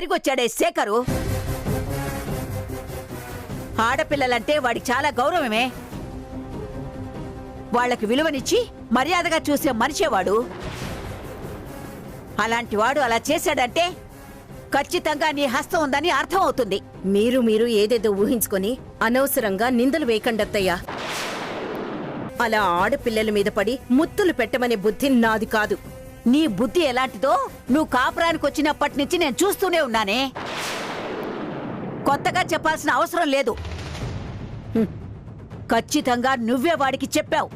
తిరిగొచ్చాడే శేఖరు. ఆడపిల్లలంటే వాడికి చాలా గౌరవమే. వాళ్లకు విలువనిచ్చి మర్యాదగా చూసే మనిషేవాడు. అలాంటి వాడు అలా చేశాడంటే ఖచ్చితంగా నీ హస్తం ఉందని అర్థం అవుతుంది. మీరు ఏదేదో ఊహించుకొని అనవసరంగా నిందలు వేయకండత్తయ్యా. అలా ఆడపిల్లల మీద పడి ముత్తులు పెట్టమనే బుద్ధి నాది కాదు. నీ బుద్ధి ఎలాంటిదో నువ్వు కాపురానికి వచ్చినప్పటి నుంచి నేను చూస్తూనే ఉన్నానే. కొత్తగా చెప్పాల్సిన అవసరం లేదు. ఖచ్చితంగా నువ్వే వాడికి చెప్పావు.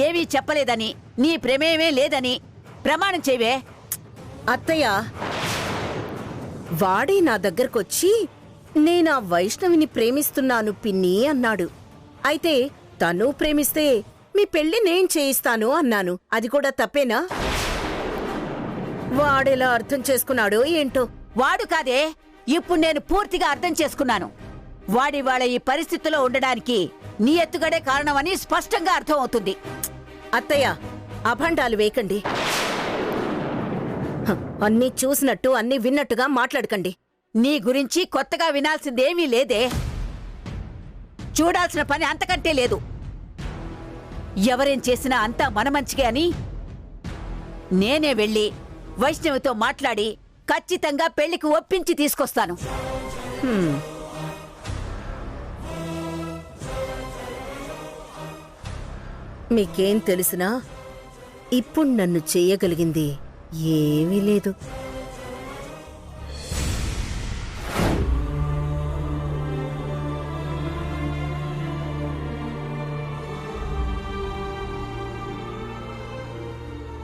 ఏమీ చెప్పలేదని, నీ ప్రమేయమే లేదని ప్రమాణం చేయవే. అత్తయ్య, వాడే నా దగ్గరకొచ్చి నేనా వైష్ణవిని ప్రేమిస్తున్నాను పిన్ని అన్నాడు. అయితే తను ప్రేమిస్తే మీ పెళ్లి నేను చేయిస్తాను అన్నాను. అది కూడా తప్పేనా? వాడెలా అర్థం చేసుకున్నాడో ఏంటో. వాడు కాదే, ఇప్పుడు నేను పూర్తిగా అర్థం చేసుకున్నాను. వాడి వాళ్ళ ఈ పరిస్థితిలో ఉండడానికి నీ ఎత్తుగడే కారణమని స్పష్టంగా అర్థం అవుతుంది. అత్తయ్య, అభండాలు వేయకండి. అన్నీ చూసినట్టు అన్నీ విన్నట్టుగా మాట్లాడకండి. నీ గురించి కొత్తగా వినాల్సిందేమీ లేదే. చూడాల్సిన పని అంతకంటే లేదు. ఎవరేం చేసినా అంతా మన మంచికే అని నేనే వెళ్ళి వైష్ణవితో మాట్లాడి ఖచ్చితంగా పెళ్లికి ఒప్పించి తీసుకొస్తాను. మీకేం తెలిసినా ఇప్పుడు నన్ను చెయ్యగలిగింది ఏమీ లేదు.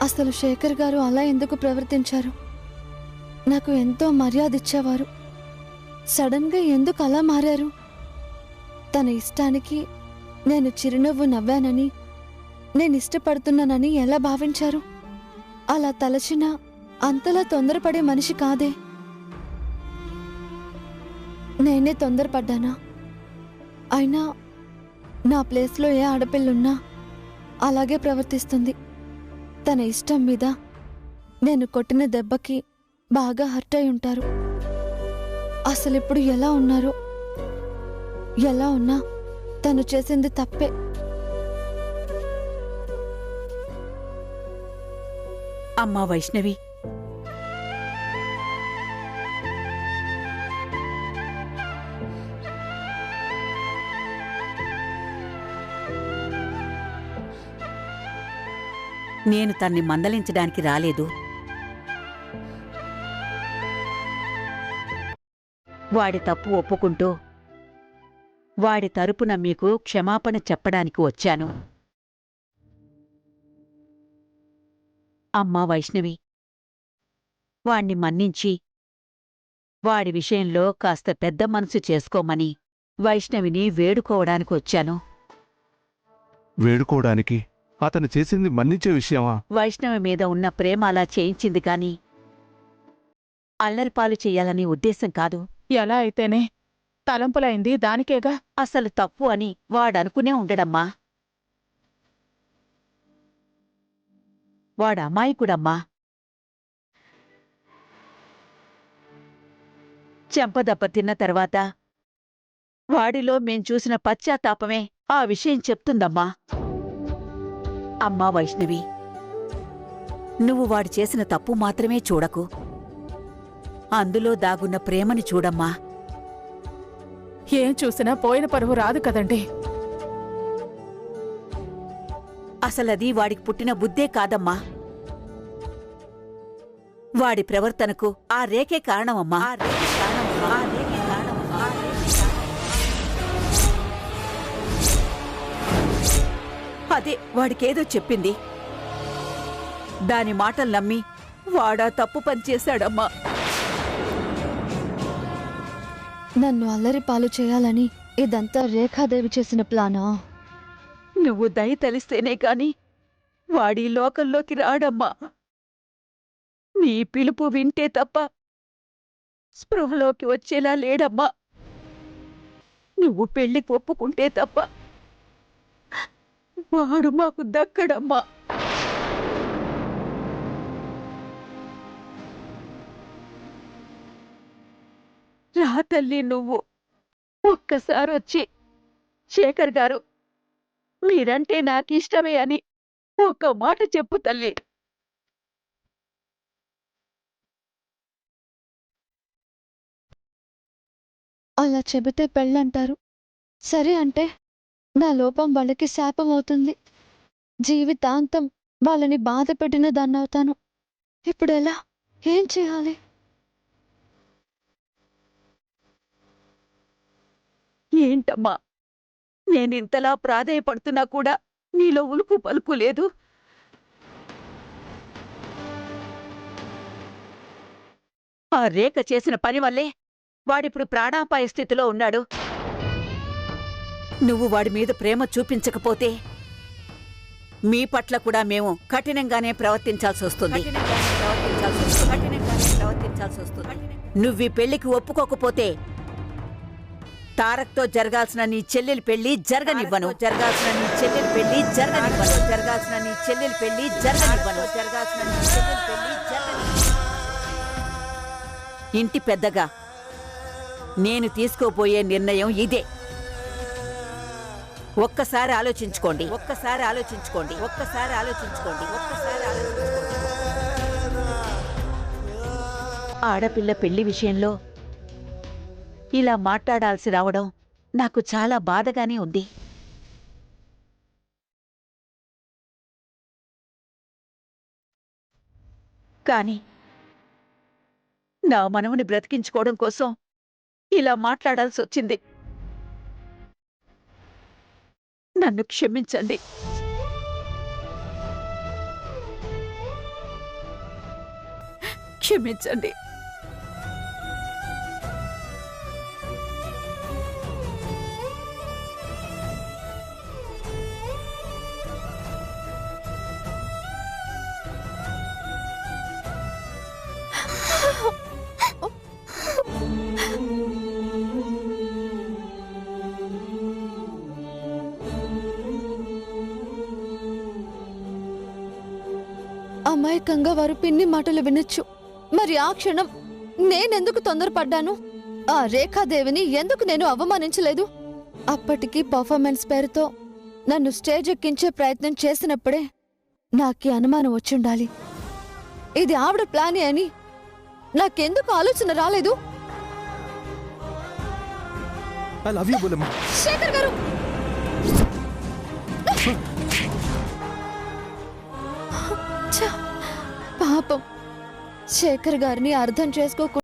అసలు శేఖర్ గారు అలా ఎందుకు ప్రవర్తించారు? నాకు ఎంతో మర్యాద ఇచ్చేవారు. సడన్గా ఎందుకు అలా మారారు? తన ఇష్టానికి నేను చిరునవ్వు నవ్వానని, నేను ఇష్టపడుతున్నానని ఎలా భావించారు? అలా తలచినా అంతలా తొందరపడే మనిషి కాదే. నేనే తొందరపడ్డానా? అయినా నా ప్లేస్లో ఏ ఆడపిల్లున్నా అలాగే ప్రవర్తిస్తుంది. తన ఇష్టం మీద నేను కొట్టిన దెబ్బకి బాగా హర్ట్ అయి ఉంటారు. అసలిప్పుడు ఎలా ఉన్నారో? ఎలా ఉన్నా తను చేసింది తప్పే. అమ్మా వైష్ణవి, నేను తన్ని మందలించడానికి రాలేదు. వాడి తప్పు ఒప్పుకుంటూ వాడి తరపున మీకు క్షమాపణ చెప్పడానికి వచ్చాను. అమ్మా వైష్ణవి, వాణ్ణి మన్నించి వాడి విషయంలో కాస్త పెద్ద మనసు చేసుకోమని వైష్ణవిని వేడుకోవడానికి వచ్చాను. వేడుకోవడానికి? అతను చేసింది మన్నించే విషయమా? వైష్ణవి మీద ఉన్న ప్రేమ అలా చేయించింది కాని అల్లరిపాలు చెయ్యాలనే ఉద్దేశం కాదు. ఎలా అయితేనే తలంపులైంది దానికేగా. అసలు తప్పు అని వాడనుకునే ఉండడమ్మా. వాడమ్మాయికుడమ్మా. చెంపదెబ్బ తిన్న తర్వాత వాడిలో మేం చూసిన పశ్చాత్తాపమే ఆ విషయం చెప్తుందమ్మా. అమ్మా వైష్ణవి, నువ్వు వాడు చేసిన తప్పు మాత్రమే చూడకు, అందులో దాగున్న ప్రేమని చూడమ్మా. ఏం చూసినా పోయిన పరువు రాదు కదండి. అసలది వాడికి పుట్టిన బుద్ధే కాదమ్మా. వాడి ప్రవర్తనకు ఆ రేఖే కారణమమ్మా. అదే వాడికేదో చెప్పింది. దాని మాటలు నమ్మి వాడా తప్పు పనిచేశాడమ్మా. నన్ను అల్లరి పాలు చేయాలని ఇదంతా రేఖాదేవి చేసిన ప్లానా? నువ్వు దయ తెలిస్తేనే కాని వాడి లోకంలోకి రాడమ్మా. నీ పిలుపు వింటే తప్ప స్పృహలోకి వచ్చేలా లేడమ్మా. నువ్వు పెళ్లికి ఒప్పుకుంటే తప్ప వాడు మాకు దక్కడమ్మా. రా తల్లి నువ్వు ఒక్కసారి వచ్చి శేఖర్ గారు మీరంటే నాకిష్టమే అని ఒక్క మాట చెప్పు తల్లి. అలా చెబితే పెళ్ళంటారు. సరే అంటే నా లోపం వాళ్ళకి శాపం అవుతుంది. జీవితాంతం వాళ్ళని బాధ పెట్టిన దాన్నవుతాను. ఇప్పుడెలా? ఏం చేయాలి? ఏంటమ్మా నేనింతలా ప్రాధేయపడుతున్నా కూడా నీలో ఉలుకు పలుకు లేదు. ఆ రేఖ చేసిన పని వల్లే వాడిప్పుడు ప్రాణాపాయ స్థితిలో ఉన్నాడు. నువ్వు వాడి మీద ప్రేమ చూపించకపోతే మీ పట్ల కూడా మేము కఠినంగానే ప్రవర్తించాల్సి వస్తుంది. నువ్వీ పెళ్లికి ఒప్పుకోకపోతే తారక్తో జరగాల్సిన నీ చెల్లెలి పెళ్లి జరగనివ్వను. ఇంటి పెద్దగా నేను తీసుకోబోయే నిర్ణయం ఇదే. ఒక్కసారి ఆలోచించుకోండి. ఆడపిల్ల పెళ్లి విషయంలో ఇలా మాట్లాడాల్సి రావడం నాకు చాలా బాధగానే ఉంది. కానీ నా మనవని బ్రతికించుకోవడం కోసం ఇలా మాట్లాడాల్సి వచ్చింది. నన్ను క్షమించండి. క్షమించండి. అమాయకంగా వారు పిన్ని మాటలు వినొచ్చు. మరి ఆ క్షణం నేనెందుకు తొందరపడ్డాను? ఆ రేఖాదేవిని ఎందుకు నేను అవమానించలేదు? అప్పటికి పర్ఫార్మెన్స్ పేరుతో నన్ను స్టేజ్ ఎక్కించే ప్రయత్నం చేసినప్పుడే నాకీ అనుమానం వచ్చుండాలి. ఇది ఆవిడ ప్లానే అని నాకెందుకు ఆలోచన రాలేదు? I love you Bullamma. Shekhar garu! ఛ! పాపం శేఖర్ గారిని అర్థం చేసుకోకుండా